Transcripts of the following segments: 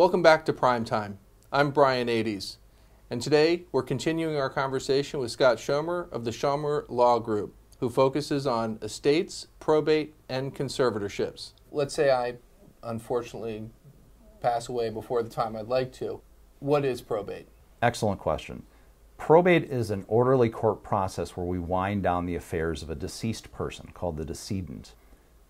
Welcome back to Prime Time. I'm Brian Ades, and today we're continuing our conversation with Scott Schomer of the Schomer Law Group, who focuses on estates, probate, and conservatorships. Let's say I, unfortunately, pass away before the time I'd like to. What is probate? Excellent question. Probate is an orderly court process where we wind down the affairs of a deceased person called the decedent.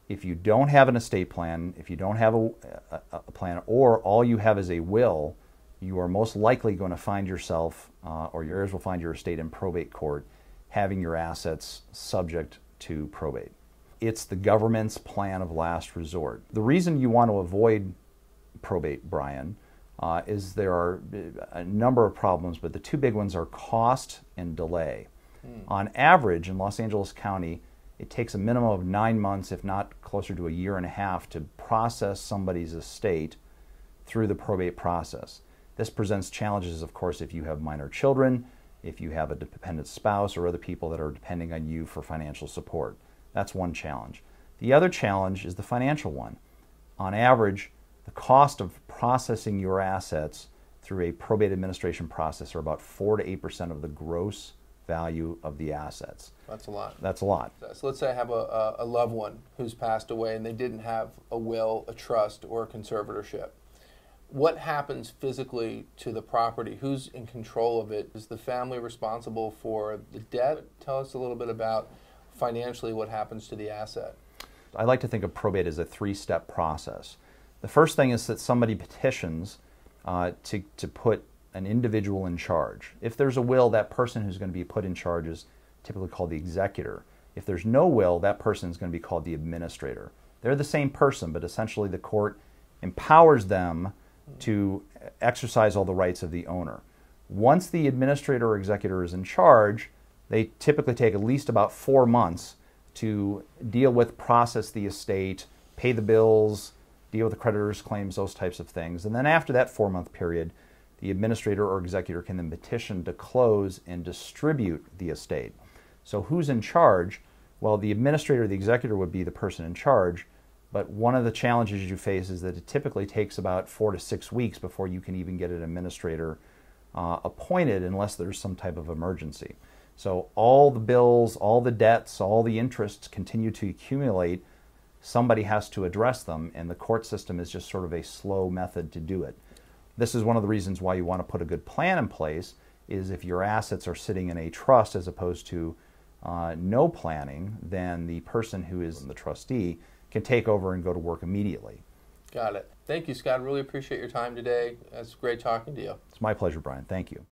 If you don't have an estate plan, if you don't have a plan, or all you have is a will, you are most likely going to find yourself, or your heirs will find your estate in probate court, having your assets subject to probate. It's the government's plan of last resort. The reason you want to avoid probate, Brian, is there are a number of problems, but the two big ones are cost and delay. On average, in Los Angeles County, it takes a minimum of 9 months, if not closer to a year and a half, to process somebody's estate through the probate process. This presents challenges, of course, if you have minor children, if you have a dependent spouse, or other people that are depending on you for financial support. That's one challenge. The other challenge is the financial one. On average, the cost of processing your assets through a probate administration process are about 4 to 8% of the gross value of the assets. That's a lot. That's a lot. So let's say I have a loved one who's passed away and they didn't have a will, a trust, or a conservatorship. What happens physically to the property? Who's in control of it? Is the family responsible for the debt? Tell us a little bit about financially what happens to the asset. I like to think of probate as a three-step process. The first thing is that somebody petitions to put an individual in charge. If there's a will, that person who's going to be put in charge is typically called the executor. If there's no will, that person is going to be called the administrator. They're the same person, but essentially the court empowers them to exercise all the rights of the owner. Once the administrator or executor is in charge, they typically take at least about 4 months to deal with, process the estate, pay the bills, deal with the creditors' claims, those types of things. And then after that 4-month period, the administrator or executor can then petition to close and distribute the estate. So who's in charge? Well, the administrator or the executor would be the person in charge, but one of the challenges you face is that it typically takes about 4 to 6 weeks before you can even get an administrator appointed unless there's some type of emergency. So all the bills, all the debts, all the interests continue to accumulate. Somebody has to address them, and the court system is just sort of a slow method to do it. This is one of the reasons why you want to put a good plan in place, is if your assets are sitting in a trust as opposed to no planning, then the person who is the trustee can take over and go to work immediately. Got it. Thank you, Scott. Really appreciate your time today. It's great talking to you. It's my pleasure, Brian. Thank you.